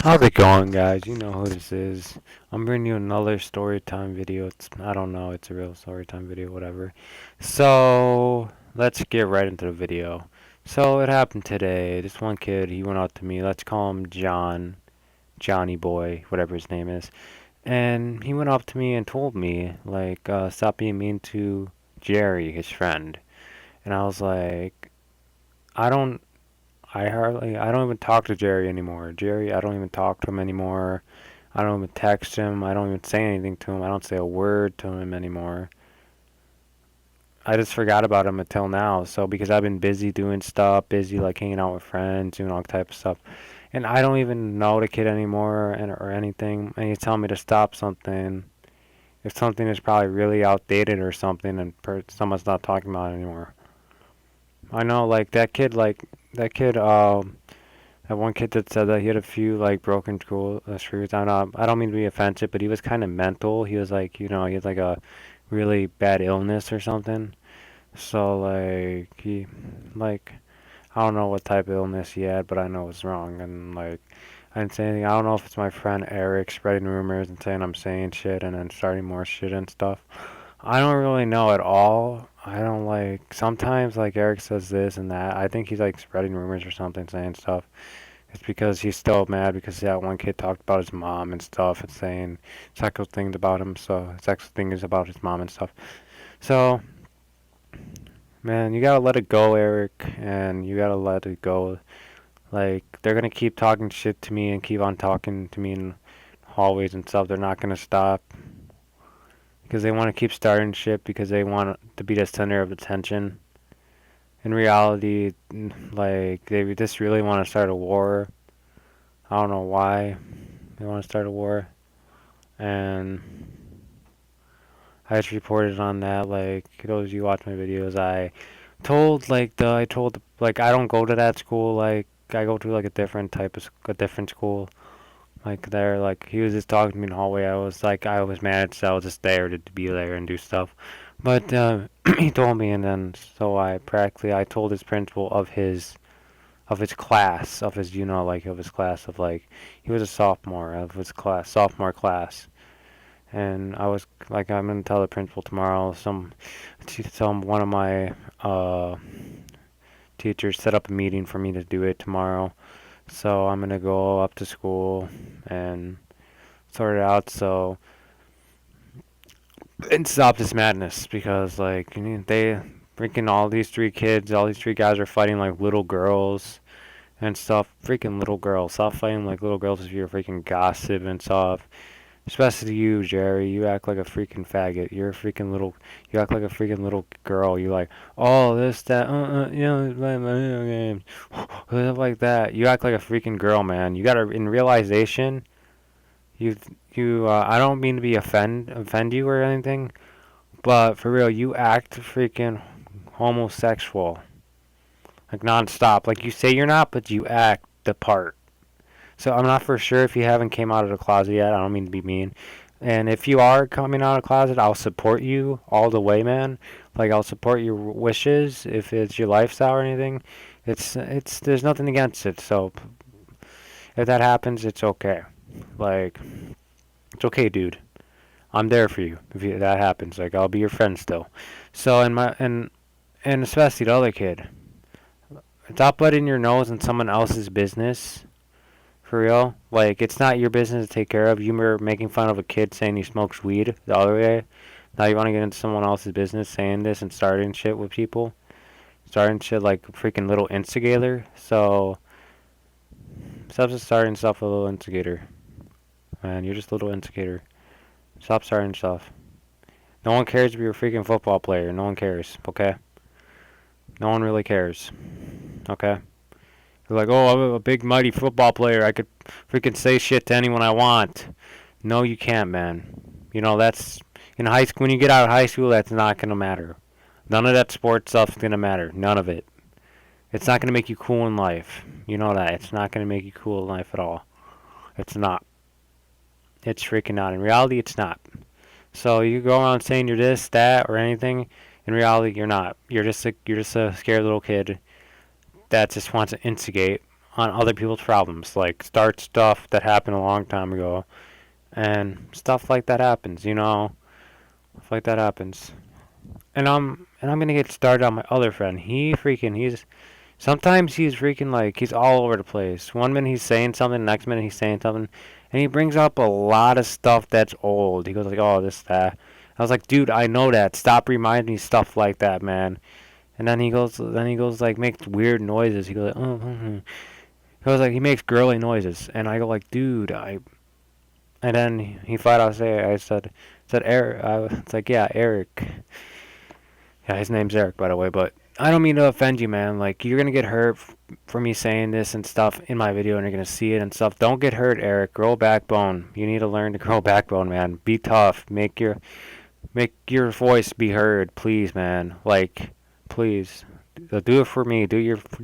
How's it going, guys? You know who this is. I'm bringing you another story time video. I don't know, it's a real story time video, whatever. So, let's get right into the video. So, it happened today. This one kid, he went out to me. Let's call him John, Johnny Boy, whatever his name is. And he went up to me and told me, like, stop being mean to Jerry, his friend. And I was like, I don't I don't even talk to Jerry anymore. Jerry, I don't even talk to him anymore. I don't even text him. I don't even say anything to him. I don't say a word to him anymore. I just forgot about him until now. So because I've been busy doing stuff, busy like hanging out with friends, doing all type of stuff, and I don't even know the kid anymore or anything. And he's telling me to stop something. If something is probably really outdated or something, and someone's not talking about it anymore. I know, that one kid that said that he had a few like broken screws. I don't mean to be offensive, but he was kind of mental. He was like, he had like a really bad illness or something. So like, I don't know what type of illness he had, but I know it's wrong. And like, I didn't say anything. I don't know if it's my friend Eric spreading rumors and saying I'm saying shit and then starting more shit and stuff. I don't really know at all. I don't like, sometimes like Eric says this and that. I think he's like spreading rumors or something, saying stuff. It's because he's still mad because that one kid talked about his mom and stuff and saying sexual things about him. So sexual things about his mom and stuff. So man, you gotta let it go, Eric, and you gotta let it go. Like they're gonna keep talking shit to me and keep on talking to me in hallways and stuff. They're not gonna stop because they want to keep starting shit because they want to be the center of attention. In reality, like they just really want to start a war. I don't know why they want to start a war, and I just reported on that. Like those of you watch my videos, I told like I don't go to that school. Like I go to like a different school. Like there, like he was just talking to me in the hallway. I was mad, so I was just there to be there and do stuff. But he told me, and then so I told his principal of his class, of his of his class of like he was a sophomore of his sophomore class, and I was like I'm gonna tell the principal tomorrow. One of my teachers set up a meeting for me to do it tomorrow, so I'm gonna go up to school and sort it out. So and stop this madness because like they freaking all these three guys are fighting like little girls and stuff. Freaking little girls, stop fighting like little girls if you're freaking gossip and stuff. Especially you, Jerry. You act like a freaking faggot. You act like a freaking little girl. You like, oh, this, that, play my video games. Stuff like that. You act like a freaking girl, man. You gotta, in realization, you, I don't mean to offend you or anything, but for real, you act freaking homosexual. Like, nonstop. Like, you say you're not, but you act the part. So I'm not for sure if you haven't came out of the closet yet. I don't mean to be mean. And if you are coming out of the closet, I'll support you all the way, man. Like I'll support your wishes if it's your lifestyle or anything. It's there's nothing against it. So if that happens, it's okay. Like it's okay, dude. I'm there for you if that happens. Like I'll be your friend still. So and especially the other kid, stop letting your nose in someone else's business. For real? Like, it's not your business to take care of. You were making fun of a kid saying he smokes weed the other day. Now you want to get into someone else's business saying this and starting shit with people. Starting shit like a freaking little instigator. So, stop just starting stuff with a little instigator. Man, you're just a little instigator. Stop starting stuff. No one cares if you're a freaking football player. No one cares, okay? No one really cares, okay? They're like, oh, I'm a big, mighty football player. I could freaking say shit to anyone I want. No, you can't, man. That's in high school. When you get out of high school, that's not going to matter. None of that sports stuff's going to matter. None of it. It's not going to make you cool in life. You know that. It's not going to make you cool in life at all. It's not. It's freaking not. In reality, it's not. So you go around saying you're this, that, or anything. In reality, you're not. You're just a scared little kid that just wants to instigate on other people's problems, like start stuff that happened a long time ago, and stuff like that happens, stuff like that happens. And I'm gonna get started on my other friend. He's sometimes he's freaking like he's all over the place. One minute he's saying something, next minute he's saying something, and he brings up a lot of stuff that's old. He goes like, "Oh, this that." I was like, "Dude, I know that. Stop reminding me stuff like that, man." And then he goes like makes weird noises. He goes like, "Oh." He goes like he makes girly noises, and I go like, "Dude, I." And then he flat out said Eric. It's like, yeah, Eric. Yeah, his name's Eric, by the way, but I don't mean to offend you, man. Like, you're gonna get hurt for me saying this and stuff in my video, and you're gonna see it and stuff. Don't get hurt, Eric. Grow a backbone. You need to learn to grow a backbone, man. Be tough. Make your voice be heard, please, man. Like, please. Do it for me. Do it for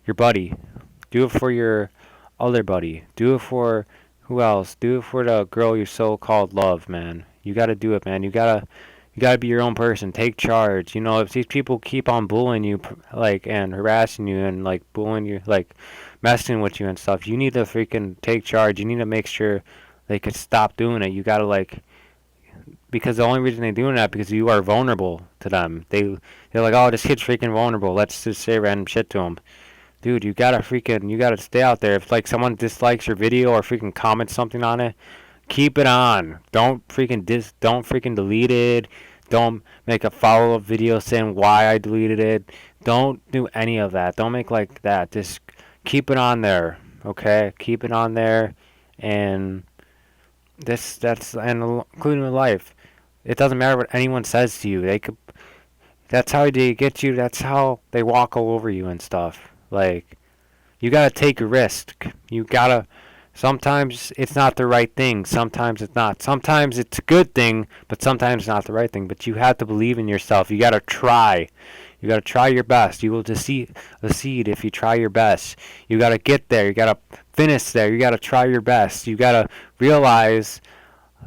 your buddy. Do it for your other buddy. Do it for who else? Do it for the girl you so-called love, man. You gotta do it, man. You gotta be your own person. Take charge. If these people keep on bullying you, like, and harassing you and like bullying you, like, messing with you and stuff, you need to freaking take charge. You need to make sure they could stop doing it. You gotta like, because the only reason they're doing that because you are vulnerable to them. They're like, oh, this kid's freaking vulnerable. Let's just say random shit to him. Dude, you gotta stay out there. If like someone dislikes your video or freaking comments something on it, keep it on. Don't freaking delete it. Don't make a follow-up video saying why I deleted it. Don't do any of that. Don't make like that. Just keep it on there, okay? Keep it on there, and that's and including in life. It doesn't matter what anyone says to you. They could. That's how they get you. That's how they walk all over you and stuff. Like, you gotta take a risk. You gotta. Sometimes it's not the right thing. Sometimes it's not. Sometimes it's a good thing, but sometimes it's not the right thing. But you have to believe in yourself. You gotta try. You gotta try your best. You will succeed if you try your best. You gotta get there. You gotta finish there. You gotta try your best. You gotta realize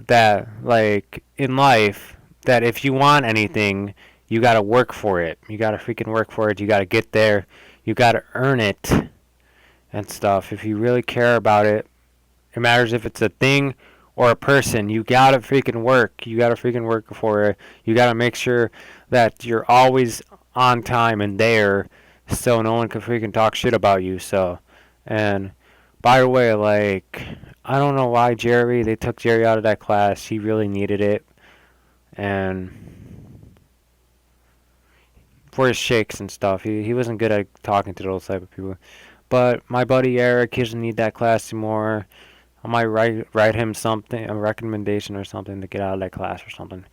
that, like, in life, that if you want anything, you gotta work for it. You gotta freaking work for it. You gotta get there. You gotta earn it and stuff. If you really care about it, it matters if it's a thing or a person. You gotta freaking work. You gotta freaking work for it. You gotta make sure that you're always on time and there, so no one can freaking talk shit about you. So, and by the way, like, I don't know why they took Jerry out of that class. He really needed it, and for his shakes and stuff, he wasn't good at talking to those type of people. But my buddy Eric, he doesn't need that class anymore. I might write him something, a recommendation or something to get out of that class or something.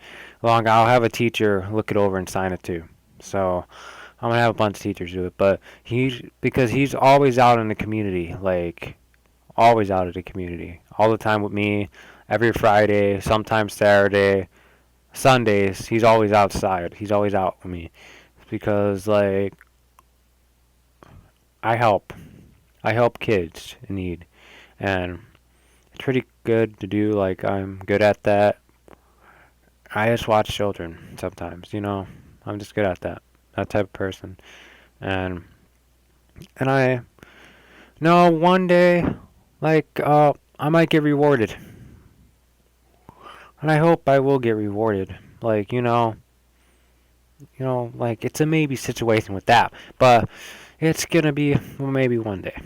I'll have a teacher look it over and sign it too. So I'm gonna have a bunch of teachers do it. But because he's always out in the community, like always out of the community, all the time with me. Every Friday, sometimes Saturday, Sundays, he's always outside. He's always out with me because like I help. I help kids in need, and it's pretty good to do. Like, I'm good at that. I just watch children sometimes. I'm just good at that type of person. And I know one day, like, I might get rewarded. And I hope I will get rewarded. Like, like, it's a maybe situation with that. But it's gonna be maybe one day.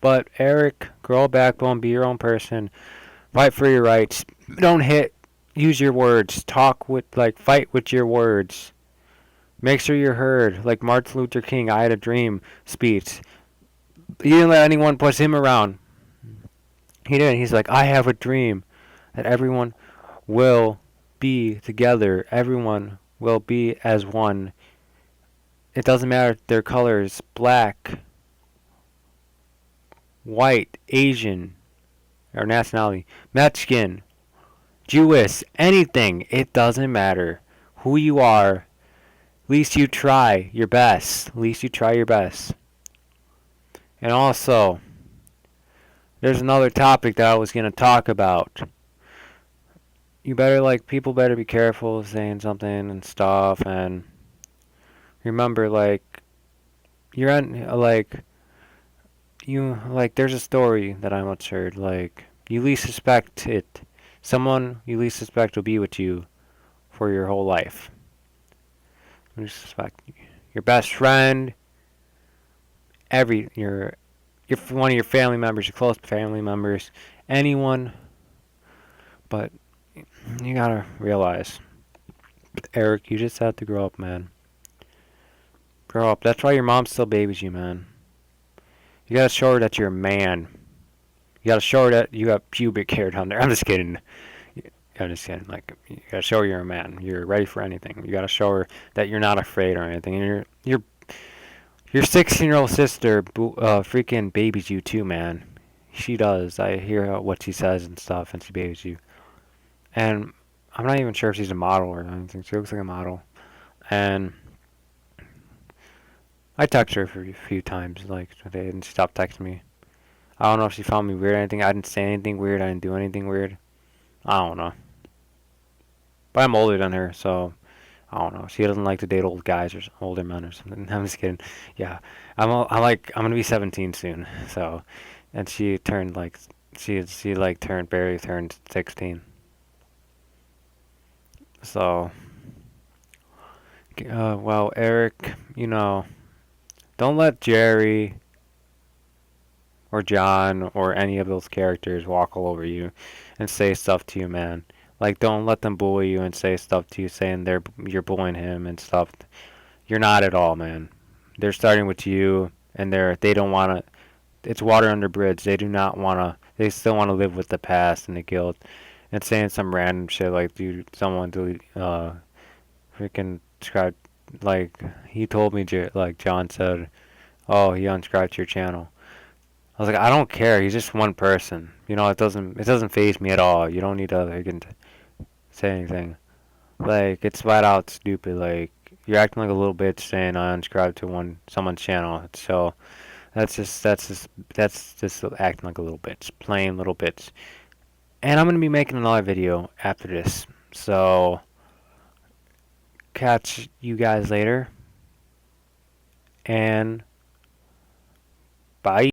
But Eric, grow a backbone, be your own person, fight for your rights. Don't use your words. Fight with your words. Make sure you're heard. Like Martin Luther King, I had a dream speech. He didn't let anyone push him around. He didn't. He's like, I have a dream that everyone will be together. Everyone will be as one. It doesn't matter their colors, black, white, Asian, or nationality, Mexican, Jewish, anything. It doesn't matter who you are. At least you try your best. At least you try your best. And also, there's another topic that I was going to talk about. People better be careful saying something and stuff, and remember, like, you like there's a story that I once heard, like you least suspect it. Someone you least suspect will be with you for your whole life. You suspect your best friend, every your one of your family members, your close family members, anyone. But you gotta realize, Eric, you just have to grow up, man. Grow up. That's why your mom still babies you, man. You gotta show her that you're a man. You gotta show her that you have pubic hair down there. I'm just kidding. I'm just kidding. Like you gotta show her you're a man. You're ready for anything. You gotta show her that you're not afraid or anything. And your 16-year-old sister freaking babies you too, man. She does. I hear what she says and stuff, and she babies you. And I'm not even sure if she's a model or anything. She looks like a model. And I texted her for a few times, like today, and she stopped texting me. I don't know if she found me weird or anything. I didn't say anything weird. I didn't do anything weird. I don't know. But I'm older than her, so I don't know. She doesn't like to date old guys or older men or something. I'm just kidding. Yeah, I'm gonna be 17 soon. So, and she turned like she like turned barely turned 16. So, well, Eric, don't let Jerry or John or any of those characters walk all over you and say stuff to you, man. Like, don't let them bully you and say stuff to you, saying you're bullying him and stuff. You're not at all, man. They're starting with you, and they don't want to. It's water under bridge. They do not want to. They still want to live with the past and the guilt, and saying some random shit like, dude, someone delete, freaking subscribe. Like he told me, like John said, oh, he unsubscribed your channel. I was like, I don't care. He's just one person. It doesn't phase me at all. You don't need to say anything. Like it's flat out stupid. Like you're acting like a little bitch saying I unsubscribed to someone's channel. So that's just acting like a little bitch, plain little bitch. And I'm gonna be making another video after this. So catch you guys later and bye.